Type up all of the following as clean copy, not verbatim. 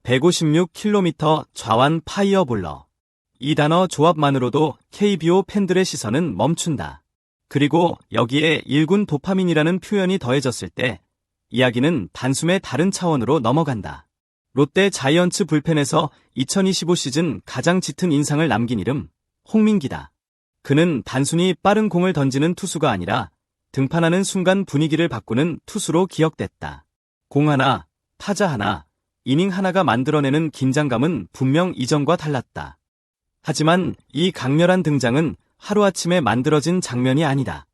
156km 좌완 파이어볼러. 이 단어 조합만으로도 KBO 팬들의 시선은 멈춘다. 그리고 여기에 1군 도파민이라는 표현이 더해졌을 때 이야기는 단숨에 다른 차원으로 넘어간다. 롯데 자이언츠 불펜에서 2025 시즌 가장 짙은 인상을 남긴 이름, 홍민기다. 그는 단순히 빠른 공을 던지는 투수가 아니라 등판하는 순간 분위기를 바꾸는 투수로 기억됐다. 공 하나, 타자 하나, 이닝 하나가 만들어내는 긴장감은 분명 이전과 달랐다. 하지만 이 강렬한 등장은 하루아침에 만들어진 장면이 아니다.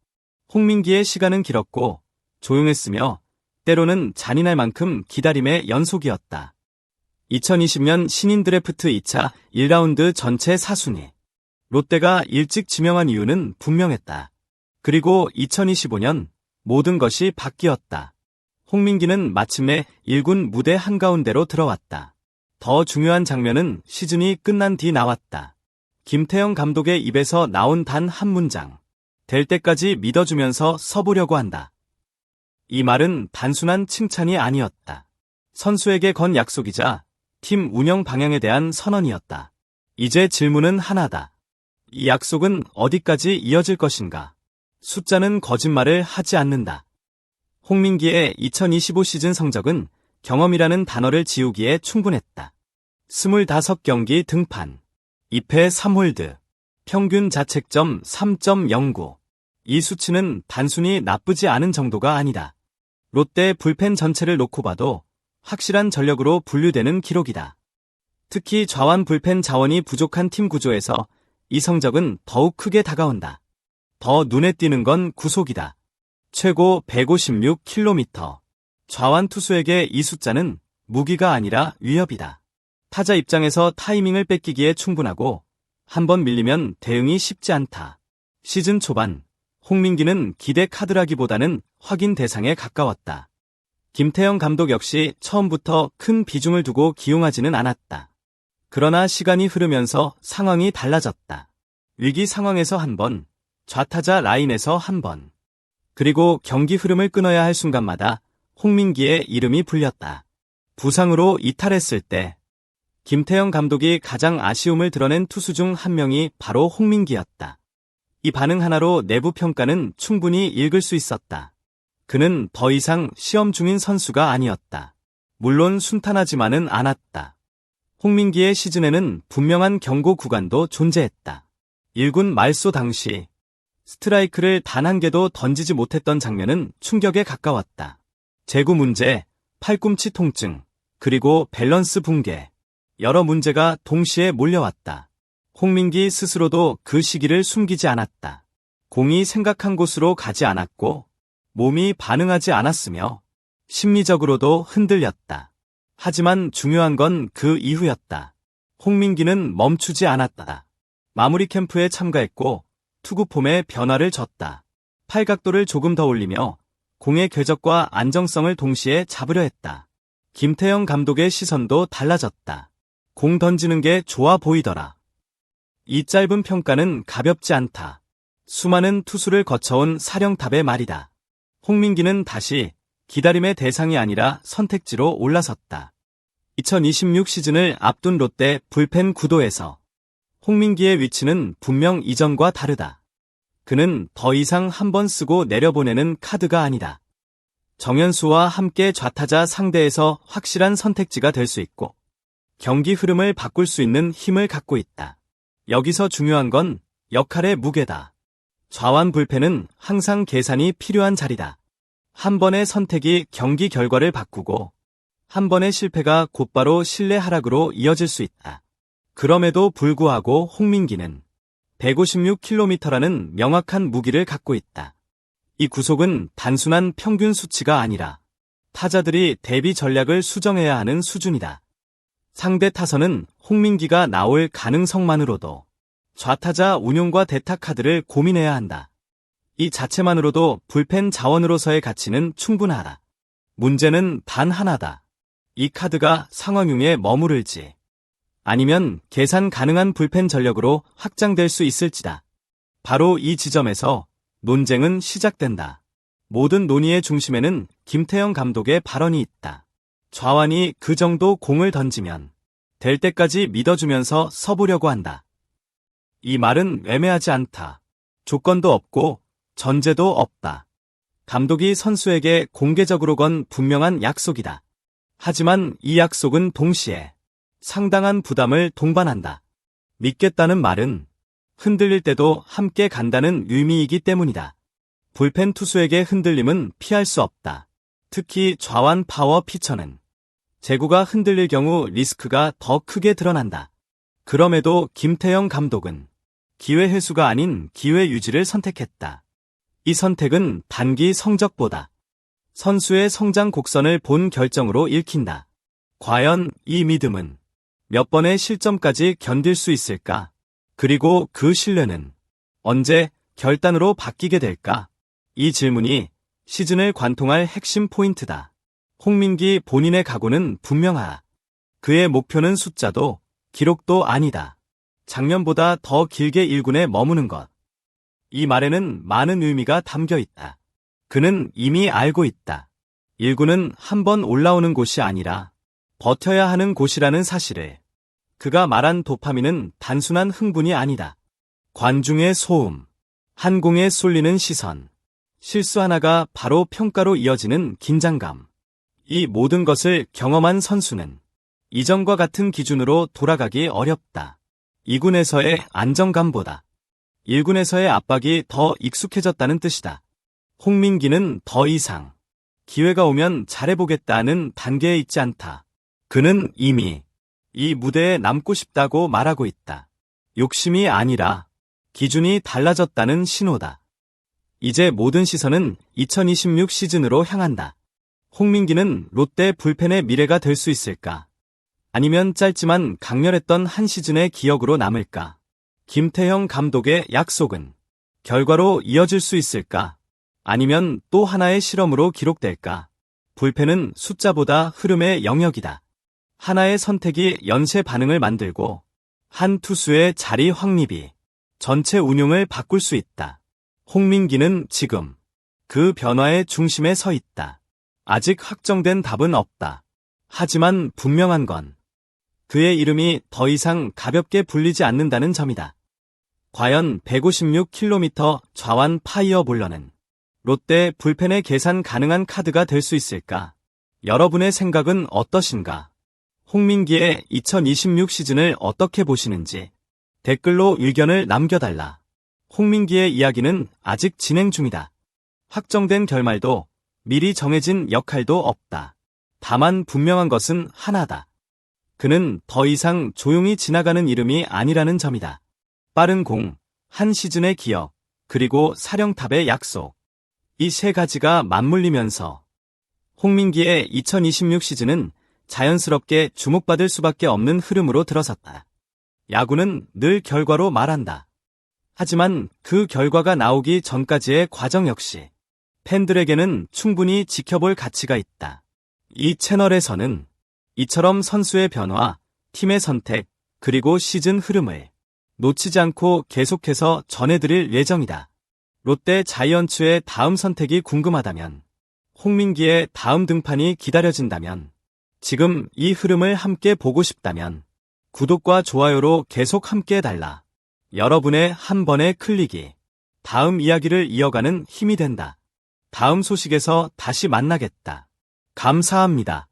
홍민기의 시간은 길었고 조용했으며 때로는 잔인할 만큼 기다림의 연속이었다. 2020년 신인 드래프트 2차 1라운드 전체 4순위. 롯데가 일찍 지명한 이유는 분명했다. 그리고 2025년 모든 것이 바뀌었다. 홍민기는 마침내 1군 무대 한가운데로 들어왔다. 더 중요한 장면은 시즌이 끝난 뒤 나왔다. 김태형 감독의 입에서 나온 단 한 문장. 될 때까지 믿어주면서 서보려고 한다. 이 말은 단순한 칭찬이 아니었다. 선수에게 건 약속이자 팀 운영 방향에 대한 선언이었다. 이제 질문은 하나다. 이 약속은 어디까지 이어질 것인가? 숫자는 거짓말을 하지 않는다. 홍민기의 2025 시즌 성적은 경험이라는 단어를 지우기에 충분했다. 25경기 등판, 2패 3홀드, 평균 자책점 3.09. 이 수치는 단순히 나쁘지 않은 정도가 아니다. 롯데 불펜 전체를 놓고 봐도 확실한 전력으로 분류되는 기록이다. 특히 좌완 불펜 자원이 부족한 팀 구조에서 이 성적은 더욱 크게 다가온다. 더 눈에 띄는 건 구속이다. 최고 156km. 좌완 투수에게 이 숫자는 무기가 아니라 위협이다. 타자 입장에서 타이밍을 뺏기기에 충분하고 한번 밀리면 대응이 쉽지 않다. 시즌 초반 홍민기는 기대 카드라기보다는 확인 대상에 가까웠다. 김태형 감독 역시 처음부터 큰 비중을 두고 기용하지는 않았다. 그러나 시간이 흐르면서 상황이 달라졌다. 위기 상황에서 한 번, 좌타자 라인에서 한 번, 그리고 경기 흐름을 끊어야 할 순간마다 홍민기의 이름이 불렸다. 부상으로 이탈했을 때 김태형 감독이 가장 아쉬움을 드러낸 투수 중 한 명이 바로 홍민기였다. 이 반응 하나로 내부 평가는 충분히 읽을 수 있었다. 그는 더 이상 시험 중인 선수가 아니었다. 물론 순탄하지만은 않았다. 홍민기의 시즌에는 분명한 경고 구간도 존재했다. 1군 말소 당시 스트라이크를 단 한 개도 던지지 못했던 장면은 충격에 가까웠다. 제구 문제, 팔꿈치 통증, 그리고 밸런스 붕괴. 여러 문제가 동시에 몰려왔다. 홍민기 스스로도 그 시기를 숨기지 않았다. 공이 생각한 곳으로 가지 않았고 몸이 반응하지 않았으며 심리적으로도 흔들렸다. 하지만 중요한 건 그 이후였다. 홍민기는 멈추지 않았다. 마무리 캠프에 참가했고 투구 폼에 변화를 줬다. 팔각도를 조금 더 올리며 공의 궤적과 안정성을 동시에 잡으려 했다. 김태형 감독의 시선도 달라졌다. 공 던지는 게 좋아 보이더라. 이 짧은 평가는 가볍지 않다. 수많은 투수를 거쳐온 사령탑의 말이다. 홍민기는 다시 기다림의 대상이 아니라 선택지로 올라섰다. 2026 시즌을 앞둔 롯데 불펜 구도에서 홍민기의 위치는 분명 이전과 다르다. 그는 더 이상 한 번 쓰고 내려보내는 카드가 아니다. 정현수와 함께 좌타자 상대에서 확실한 선택지가 될 수 있고 경기 흐름을 바꿀 수 있는 힘을 갖고 있다. 여기서 중요한 건 역할의 무게다. 좌완 불펜은 항상 계산이 필요한 자리다. 한 번의 선택이 경기 결과를 바꾸고 한 번의 실패가 곧바로 신뢰 하락으로 이어질 수 있다. 그럼에도 불구하고 홍민기는 156km라는 명확한 무기를 갖고 있다. 이 구속은 단순한 평균 수치가 아니라 타자들이 대비 전략을 수정해야 하는 수준이다. 상대 타선은 홍민기가 나올 가능성만으로도 좌타자 운용과 대타 카드를 고민해야 한다. 이 자체만으로도 불펜 자원으로서의 가치는 충분하다. 문제는 단 하나다. 이 카드가 상황흉에 머무를지 아니면 계산 가능한 불펜 전력으로 확장될 수 있을지다. 바로 이 지점에서 논쟁은 시작된다. 모든 논의의 중심에는 김태형 감독의 발언이 있다. 좌완이 그 정도 공을 던지면 될 때까지 믿어주면서 서보려고 한다. 이 말은 애매하지 않다. 조건도 없고 전제도 없다. 감독이 선수에게 공개적으로 건 분명한 약속이다. 하지만 이 약속은 동시에 상당한 부담을 동반한다. 믿겠다는 말은 흔들릴 때도 함께 간다는 의미이기 때문이다. 불펜 투수에게 흔들림은 피할 수 없다. 특히 좌완 파워 피처는 제구가 흔들릴 경우 리스크가 더 크게 드러난다. 그럼에도 김태형 감독은 기회 회수가 아닌 기회 유지를 선택했다. 이 선택은 단기 성적보다 선수의 성장 곡선을 본 결정으로 읽힌다. 과연 이 믿음은 몇 번의 실점까지 견딜 수 있을까? 그리고 그 신뢰는 언제 결단으로 바뀌게 될까? 이 질문이 시즌을 관통할 핵심 포인트다. 홍민기 본인의 각오는 분명하다. 그의 목표는 숫자도 기록도 아니다. 작년보다 더 길게 1군에 머무는 것. 이 말에는 많은 의미가 담겨 있다. 그는 이미 알고 있다. 1군은 한 번 올라오는 곳이 아니라 버텨야 하는 곳이라는 사실을. 그가 말한 도파민은 단순한 흥분이 아니다. 관중의 소음, 한 공에 쏠리는 시선, 실수 하나가 바로 평가로 이어지는 긴장감. 이 모든 것을 경험한 선수는 이전과 같은 기준으로 돌아가기 어렵다. 2군에서의 안정감보다 1군에서의 압박이 더 익숙해졌다는 뜻이다. 홍민기는 더 이상 기회가 오면 잘해보겠다는 단계에 있지 않다. 그는 이미 이 무대에 남고 싶다고 말하고 있다. 욕심이 아니라 기준이 달라졌다는 신호다. 이제 모든 시선은 2026 시즌으로 향한다. 홍민기는 롯데 불펜의 미래가 될 수 있을까? 아니면 짧지만 강렬했던 한 시즌의 기억으로 남을까? 김태형 감독의 약속은 결과로 이어질 수 있을까? 아니면 또 하나의 실험으로 기록될까? 불펜은 숫자보다 흐름의 영역이다. 하나의 선택이 연쇄 반응을 만들고 한 투수의 자리 확립이 전체 운용을 바꿀 수 있다. 홍민기는 지금 그 변화의 중심에 서 있다. 아직 확정된 답은 없다. 하지만 분명한 건 그의 이름이 더 이상 가볍게 불리지 않는다는 점이다. 과연 156km 좌완 파이어볼러는 롯데 불펜에 계산 가능한 카드가 될 수 있을까? 여러분의 생각은 어떠신가? 홍민기의 2026 시즌을 어떻게 보시는지 댓글로 의견을 남겨달라. 홍민기의 이야기는 아직 진행 중이다. 확정된 결말도 미리 정해진 역할도 없다. 다만 분명한 것은 하나다. 그는 더 이상 조용히 지나가는 이름이 아니라는 점이다. 빠른 공, 한 시즌의 기억, 그리고 사령탑의 약속. 이 세 가지가 맞물리면서 홍민기의 2026 시즌은 자연스럽게 주목받을 수밖에 없는 흐름으로 들어섰다. 야구는 늘 결과로 말한다. 하지만 그 결과가 나오기 전까지의 과정 역시 팬들에게는 충분히 지켜볼 가치가 있다. 이 채널에서는 이처럼 선수의 변화, 팀의 선택, 그리고 시즌 흐름을 놓치지 않고 계속해서 전해드릴 예정이다. 롯데 자이언츠의 다음 선택이 궁금하다면, 홍민기의 다음 등판이 기다려진다면, 지금 이 흐름을 함께 보고 싶다면 구독과 좋아요로 계속 함께 해달라. 여러분의 한 번의 클릭이 다음 이야기를 이어가는 힘이 된다. 다음 소식에서 다시 만나겠다. 감사합니다.